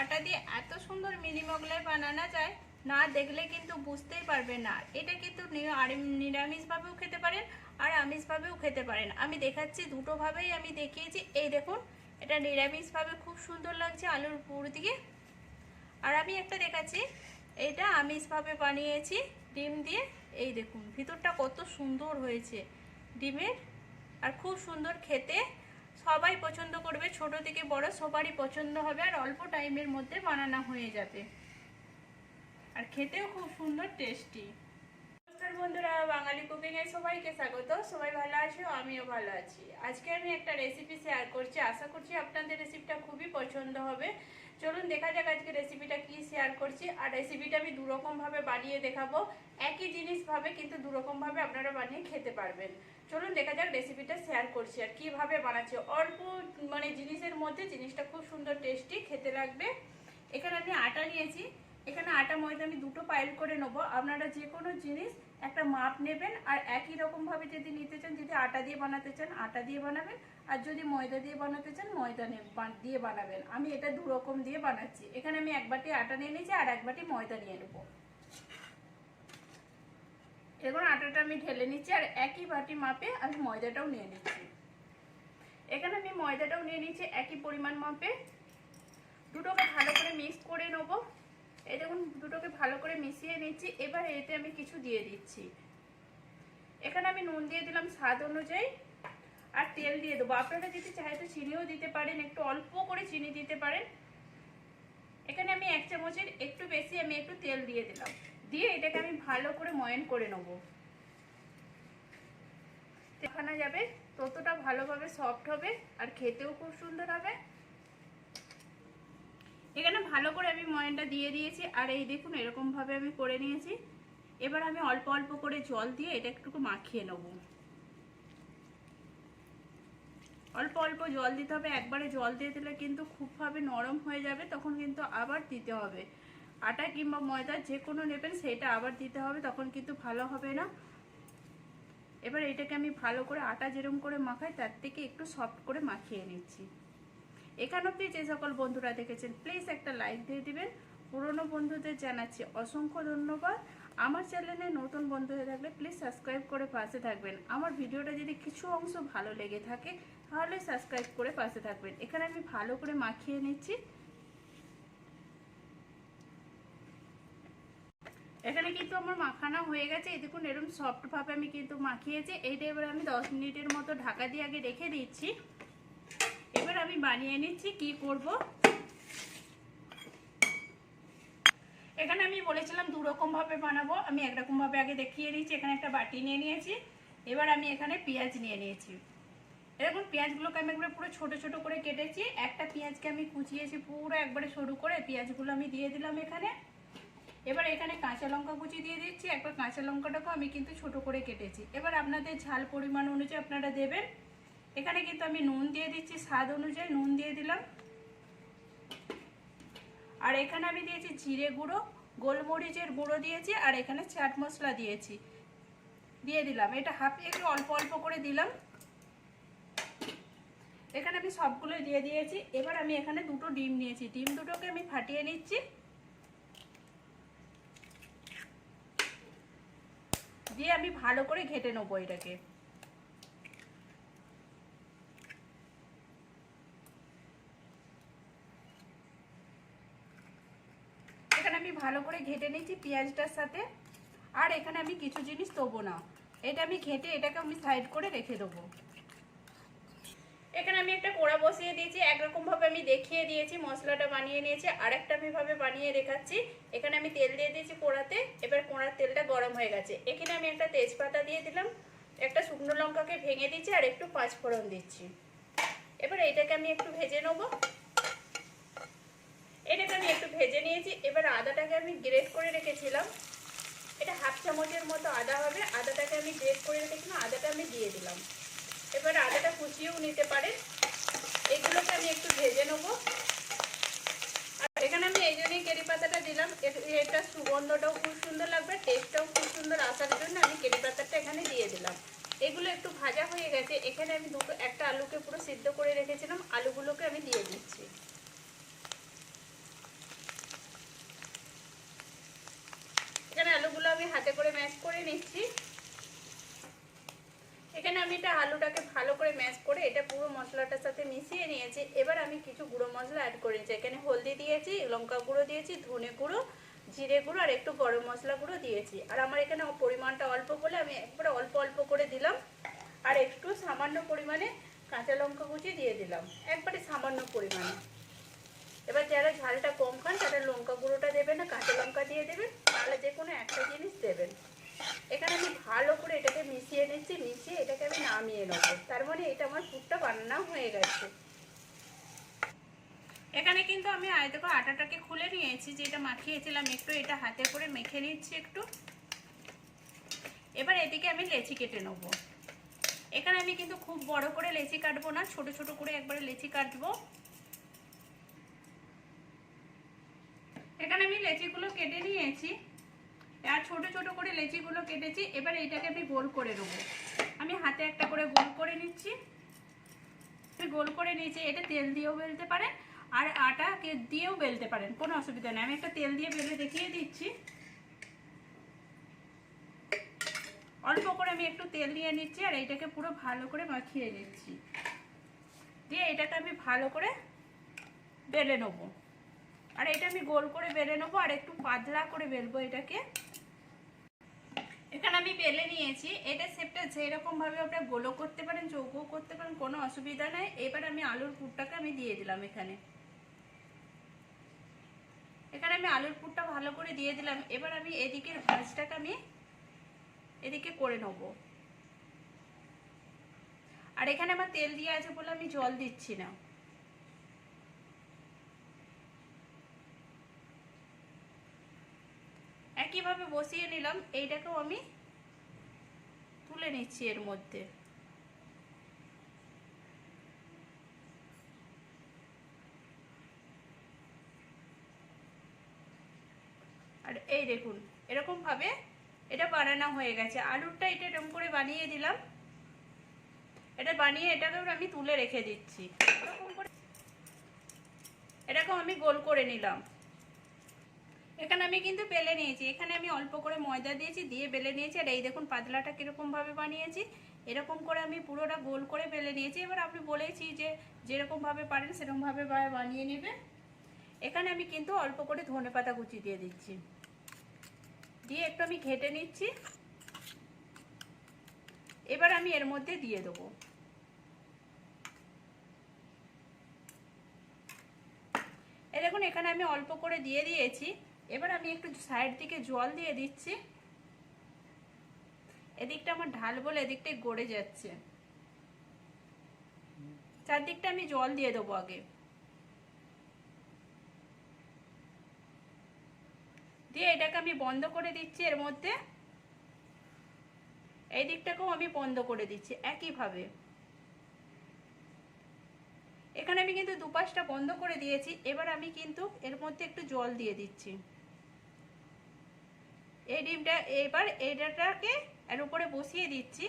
আটা দিয়ে এত সুন্দর মিনি মোগলাই বানানো যায়, না দেখলে কিন্তু বুঝতেই পারবেন না। এটা কিন্তু নিরামিষভাবেও খেতে পারেন আর আমিষভাবেও খেতে পারেন। আমি দেখাচ্ছি দুটোভাবেই আমি দেখিয়েছি। এই দেখুন, এটা নিরামিষভাবে খুব সুন্দর লাগছে আলুর পুর দিয়ে। আর আমি একটা দেখাচ্ছি, এটা আমিষভাবে বানিয়েছি ডিম দিয়ে। এই দেখুন ভিতরটা কত সুন্দর হয়েছে ডিমের, আর খুব সুন্দর খেতে। সবাই পছন্দ করবে, ছোট থেকে বড় সবারই পছন্দ হবে, আর অল্প টাইমের মধ্যে বানানো হয়ে যাবে, আর খেতেও খুব সুন্দর টেস্টি। নমস্কার বন্ধুরা, বাঙালি কুকিং এ সবাইকে স্বাগত। সবাই ভালো আছো, আমিও ভালো আছি। আজকে আমি একটা রেসিপি শেয়ার করছি, আশা করছি আপনাদের রেসিপিটা খুবই পছন্দ হবে। চলুন দেখা যাক আজকে রেসিপিটা কি শেয়ার করছি। আর রেসিপিটা আমি দুরকম ভাবে বানিয়ে দেখাবো, একই জিনিস ভাবে কিন্তু দুরকম ভাবে আপনারা বানিয়ে খেতে পারবেন। চলুন দেখা যাক রেসিপিটা শেয়ার করছি আর কিভাবে বানাচ্ছি। অল্প জিনিসের মধ্যে জিনিসটা খুব সুন্দর টেস্টি খেতে লাগবে। এখানে আমি আটা নিয়েছি, এখানে আটা ময়দা আমি দুটো পাইল করে নেব। আপনারা যে কোনো জিনিস একটা মাপ নেবেন, আর একই রকম ভাবে যদি নিতে চান, যদি আটা দিয়ে বানাতে চান আটা দিয়ে বানাবেন, আর যদি ময়দা দিয়ে বানাতে চান ময়দা দিয়ে বানাবেন। আমি এটা দু রকম দিয়ে বানাচ্ছি। এখানে আমি এক বাটি আটা নিয়ে নিয়েছি আর এক বাটি ময়দা নিয়ে নেব। এখন আটাটা আমি ঢেলে নিচ্ছি, আর একই বাটি মাপে আমি ময়দাটাও নিয়ে নিচ্ছি। এখানে আমি ময়দাটাও নিয়ে নিচ্ছি একই পরিমাণ মাপে। দুটোকে ভালো করে মিক্স করে নেবো। এই দেখুন দুটোকে ভালো করে মিশিয়ে নিচ্ছি। এবার এতে আমি কিছু দিয়ে দিচ্ছি। এখানে আমি নুন দিয়ে দিলাম স্বাদ অনুযায়ী, আর তেল দিয়ে দেবো। আপনারা যদি চাই তো চিনিও দিতে পারেন, একটু অল্প করে চিনি দিতে পারেন। এখানে আমি 1 চামচের একটু বেশি আমি একটু তেল দিয়ে দিলাম, দিয়ে এটাকে আমি ভালো করে ময়ান করে নেব। দেখানো যাবে ততটা ভালোভাবে সফট হবে, আর খেতেও খুব সুন্দর হবে। এখানে ভালো করে আমি ময়ানটা দিয়ে দিয়েছি, আর এই দেখুন এরকম ভাবে আমি করে নিয়েছি। এবার আমি অল্প অল্প করে জল দিয়ে এটা একটু মাখিয়ে নেব। অল্প অল্প জল দিতে হবে, একবারে জল দিয়ে দিলে কিন্তু খুব ভাবে নরম হয়ে যাবে, তখন কিন্তু আবার দিতে হবে। আটা কিংবা ময়দা যে কোনো নেবেন সেটা আবার দিতে হবে, তখন কিন্তু ভালো হবে না। এবার এটাকে আমি ভালো করে আটা যেরকম করে মাখাই তার থেকে একটু সফট করে মাখিয়ে নিচ্ছি। এখান অবধি যে সকল বন্ধুরা দেখেছেন প্লিজ একটা লাইক দিয়ে দিবেন। পুরনো বন্ধুদের জানাচ্ছি অসংখ্য ধন্যবাদ। আমার চ্যানেলে নতুন বন্ধু হয়ে থাকলে প্লিজ সাবস্ক্রাইব করে পাশে থাকবেন। আমার ভিডিওটা যদি কিছু অংশ ভালো লেগে থাকে তাহলে সাবস্ক্রাইব করে পাশে থাকবেন। এখানে আমি ভালো করে মাখিয়ে নিচ্ছি। এখানে কিন্তু আমার মাখানো হয়ে গেছে। এই দেখুন এরকম সফট ভাবে আমি কিন্তু মাখিয়েছি। এইটা এবার আমি 10 মিনিটের মতো ঢাকা দিয়ে আগে রেখে দিচ্ছি। এবার আমি বানিয়ে নিচ্ছি কি করব। এখানে আমি বলেছিলাম দু রকম ভাবে বানাবো, আমি একরকম ভাবে আগে দেখিয়ে দিচ্ছি। এখানে একটা বাটি নিয়ে নিয়েছি। এবার আমি এখানে পেঁয়াজ নিয়ে নিয়েছি। এরকম পেঁয়াজগুলোকে আমি একবারে পুরো ছোট ছোট করে কেটেছি। একটা পেঁয়াজকে আমি কুচিয়েছি পুরো একবারে সরু করে, পেঁয়াজগুলো আমি দিয়ে দিলাম এখানে। এবার এখানে কাঁচা লঙ্কা কুচি দিয়ে দিচ্ছি। একবার কাঁচা লঙ্কাটাকেও আমি কিন্তু ছোট করে কেটেছি। এবার আপনাদের ঝাল পরিমাণ অনুযায়ী আপনারা দেবেন। এখানে কিন্তু আমি নুন দিয়ে দিচ্ছি, স্বাদ অনুযায়ী নুন দিয়ে দিলাম। আর এখানে আমি দিয়েছি জিরে গুঁড়ো, গোলমরিচের গুঁড়ো দিয়েছি, আর এখানে চাট মশলা দিয়েছি, দিয়ে দিলাম। এটা একটু অল্প অল্প করে দিলাম। এখানে আমি সবগুলো দিয়ে দিয়েছি। এবার আমি এখানে দুটো ডিম নিয়েছি, ডিম দুটোকে আমি ফাটিয়ে নিচ্ছি, দিয়ে আমি ভালো করে ঘেটে নেবো এটাকে। এখানে আমি ভালো করে ঘেটে নিচ্ছি পেঁয়াজটার সাথে। আর এখানে আমি কিছু জিনিস দেবো না, এটা আমি ঘেটে এটাকে আমি সাইড করে রেখে দেবো। এখানে আমি একটা কড়া বসিয়ে দিয়েছি, একরকম ভাবে আমি দেখিয়ে দিয়েছি মশলাটা বানিয়ে নিয়েছি। আরেকটা আমি ভাবে বানিয়ে রেখাচ্ছি। এখানে আমি তেল দিয়ে দিয়েছি কড়াতে। এবার কড়ার তেলটা গরম হয়ে গেছে। এখানে আমি একটা তেজপাতা দিয়ে দিলাম, একটা শুকনো লঙ্কাকে ভেঙে দিচ্ছি, আর একটু পাঁচফোড়ন দিচ্ছি। এবার এইটাকে আমি একটু ভেজে নেবো। এটাকে আমি একটু ভেজে নিয়েছি। এবার আদাটাকে আমি গ্রেট করে রেখেছিলাম, এটা 1/2 চামচের মতো আদা হবে। আদাটাকে আমি গ্রেট করে রেখেছিলাম, আদাটা আমি দিয়ে দিলাম। এবার আদাটা কুচিয়েও নিতে পারেন। এগুলোকে আমি একটু ভেজে নেব। আর এখানে আমি এই জন্যই কারি পাতাটা দিলাম, এটা সুগন্ধটাও খুব সুন্দর লাগবে, টেস্টটাও খুব সুন্দর আসার জন্য আমি কারি পাতাটা এখানে দিয়ে দিলাম। এগুলো একটু ভাজা হয়ে গেছে। এখানে আমি একটা আলুকে পুরো সিদ্ধ করে রেখেছিলাম, আলুগুলোকে আমি দিয়ে দিচ্ছি। করে নিচ্ছি। এখানে আমি এটা আলুটাকে ভালো করে ম্যাশ করে এটা পুরো মশলাটার সাথে মিশিয়ে নিয়েছি। এবার আমি কিছু গুঁড়ো মশলা অ্যাড করে নিয়েছি। এখানে হলদি দিয়েছি, লঙ্কা গুঁড়ো দিয়েছি, ধনে গুঁড়ো, জিরে গুঁড়ো আর একটু গরম মশলা গুঁড়ো দিয়েছি। আর আমার এখানে পরিমাণটা অল্প বলে আমি একবারে অল্প অল্প করে দিলাম। আর একটু সামান্য পরিমাণে কাঁচা লঙ্কা কুচি দিয়ে দিলাম, একবারে সামান্য পরিমাণে। এবার যারা ঝালটা কম খান তারা লঙ্কা গুঁড়োটা দেবেন না, কাঁচা লঙ্কা দিয়ে দেবেন, তাহলে যে কোনো একটা জিনিস দেবেন। এখানে আমি ভালো করে এটাকে মিশিয়ে নিচ্ছি, মিশিয়ে এটাকে আমি নামিয়ে নেব। তার মানে এটা আমার পুরটা বানানো হয়ে গেছে। এখানে কিন্তু আমি দেখো আটাটাকে খুলে নিয়েছি, যেটা মাখিয়েছিলাম একটু, এটা হাতে করে মেখে নিচ্ছি একটু। এবার এদিকে আমি লেচি কেটে নেব। এখানে আমি কিন্তু খুব বড় করে লেচি কাটবো না, ছোট ছোট করে একবারে লেচি কাটবো। এখানে আমি লেচিগুলো কেটে নিয়েছি, আর ছোট ছোট করে লেচিগুলো কেটেছি। এবার এইটাকে আমি গোল করে নেবো। আমি হাতে একটা করে গোল করে নিচ্ছি। গোল করে নিয়েছি। এটা তেল দিয়েও বেলতে পারেন আর আটা দিয়েও বেলতে পারেন, কোনো অসুবিধা নেই। আমি একটা তেল দিয়ে বেলে দেখিয়ে দিচ্ছি। অল্প করে আমি একটু তেল দিয়ে নিচ্ছি আর এইটাকে পুরো ভালো করে মাখিয়ে নিচ্ছি। দিয়ে এটাকে আমি ভালো করে বেলে নেবো। আর এটা আমি গোল করে বেলে নেবো আর একটু পাতলা করে বেলবো এটাকে। এখানে আমি বেলে নিয়েছি। এটা শেপটা যেরকম ভাবে আপনারা গোলও করতে পারেন, চৌকোও করতে পারেন, কোনো অসুবিধা নাই। এবার আমি আলুর পুরটাকে আমি দিয়ে দিলাম এখানে। এখানে আমি আলুর পুরটা ভালো করে দিয়ে দিলাম। এবার আমি এদিকের ভাঁজটাকে আমি এদিকে করে নেব। আর এখানে আমার তেল দিয়ে আছে বলে আমি জল দিচ্ছি না। একইভাবে বসিয়ে নিলাম। এইটাকেও আমি তুলে নিচ্ছি এর মধ্যে। আর এই দেখুন এরকম ভাবে এটা বানানো হয়ে গেছে। আলুরটা এটা এরকম করে বানিয়ে দিলাম। এটা বানিয়ে এটাকেও আমি তুলে রেখে দিচ্ছি। এরকম করে এটাকেও আমি গোল করে নিলাম। এখানে আমি কিন্তু বেলে নিয়েছি। এখানে আমি অল্প করে ময়দা দিয়েছি, দিয়ে বেলে নিয়েছি। আর এই দেখুন পাতলাটা কিরকম ভাবে বানিয়েছি। এরকম করে আমি পুরোটা গোল করে বেলে নিয়েছি। এবার আমি বলেছি যে যেরকম ভাবে পারেন সেরকম ভাবে বানিয়ে নেবেন। এখানে আমি কিন্তু অল্প করে ধনেপাতা কুচি দিয়ে দিচ্ছি, দিয়ে একটু আমি ঘেটে নিচ্ছি। এবার আমি এর মধ্যে দিয়ে দেবো। এই দেখুন এখানে আমি অল্প করে দিয়ে দিয়েছি। এবার আমি একটু সাইড দিকে জল দিয়ে দিচ্ছি। এদিকটা আমার ঢাল বলে এদিকটাই গড়ে যাচ্ছে। চারদিকটা আমি জল দিয়ে দেবো আগে। দিয়ে এটাকে আমি বন্ধ করে দিচ্ছি এর মধ্যে। এই দিকটাকেও আমি বন্ধ করে দিচ্ছি একইভাবে। এখানে আমি কিন্তু দুপাশটা বন্ধ করে দিয়েছি। এবার আমি কিন্তু এর মধ্যে একটু জল দিয়ে দিচ্ছি। এই ডিমটা এবার এইটাকে এর উপরে বসিয়ে দিচ্ছি।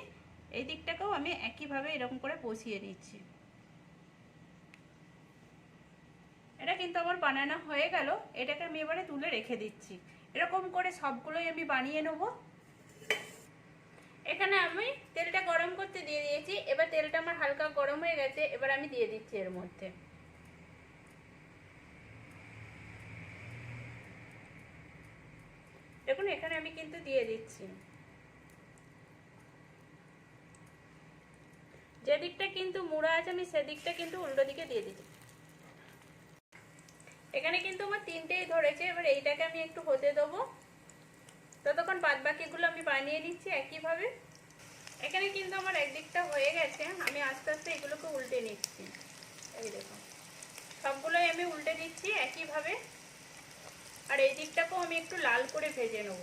এই দিকটাকেও আমি একইভাবে এরকম করে বসিয়ে নিচ্ছি। এটা কিন্তু আমার বানানো হয়ে গেল। এটাকে আমি এবারে তুলে রেখে দিচ্ছি। এরকম করে সবগুলোই আমি বানিয়ে নেব। এখানে আমি তেলটা গরম করতে দিয়ে দিয়েছি। এবার তেলটা আমার হালকা গরম হয়ে গেছে। এবার আমি দিয়ে দিচ্ছি এর মধ্যে। দেখুন এখানে আমি কিন্তু দিয়ে দিচ্ছি। যে দিকটা কিন্তু মোড়া আছে আমি সেদিকটা কিন্তু উল্টো দিকে দিয়ে দিচ্ছি। এখানে কিন্তু আমার তিনটেই ধরেছে। এবার এইটাকে আমি একটু হতে দেবো, ততক্ষণ বাদ বাকিগুলো আমি বানিয়ে নিচ্ছি একইভাবে। এখানে কিন্তু আমার একদিকটা হয়ে গেছে। আমি আস্তে আস্তে এগুলোকে উল্টে নিচ্ছি। এই দেখো সবগুলোই আমি উল্টে দিচ্ছি একইভাবে। আর এই দিকটাকেও আমি একটু লাল করে ভেজে নেব।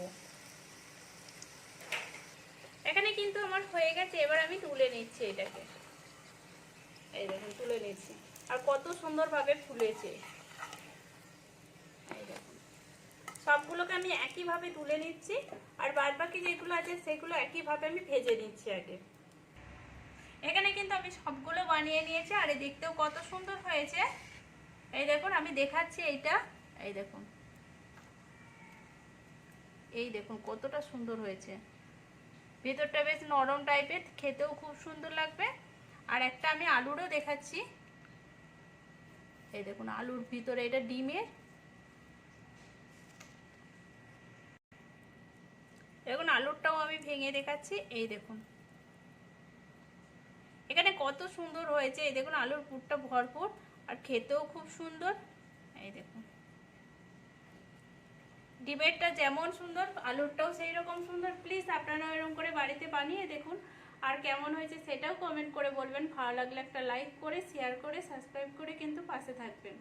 এখানে কিন্তু আমার হয়ে গেছে। এবার আমি তুলে নিচ্ছি এটাকে। এই দেখুন তুলে নিচ্ছি। আর কত সুন্দরভাবে ফুলেছে। এই দেখুন সবগুলোকে আমি একইভাবে তুলে নিচ্ছি। আর বাদ বাকি যেগুলো আছে সেগুলো একইভাবে আমি ভেজে নিচ্ছি আগে। এখানে কিন্তু আমি সবগুলো বানিয়ে নিয়েছি। আর দেখতেও কত সুন্দর হয়েছে। এই দেখুন আমি দেখাচ্ছি এইটা। এই দেখুন, এই দেখুন কতটা সুন্দর হয়েছে। ভেতরটা বেশ নরম টাইপের, খেতেও খুব সুন্দর লাগবে। আর একটা আমি আলুরও দেখাচ্ছি, এই দেখুন আলুর ভিতরে এটা ডিমের, দেখুন আলুরটাও আমি ভেঙে দেখাচ্ছি, এই দেখুন এখানে কত সুন্দর হয়েছে। এই দেখুন আলুর পুরটা ভরপুর আর খেতেও খুব সুন্দর। এই দেখুন ডিমেরটা যেমন সুন্দর আলুরটাও সেই রকম সুন্দর। প্লিজ আপনারা এরকম করে বাড়িতে বানিয়ে দেখুন, আর কেমন হয়েছে সেটাও কমেন্ট করে বলবেন। ভালো লাগলে একটা লাইক করে, শেয়ার করে, সাবস্ক্রাইব করে কিন্তু পাশে থাকবেন।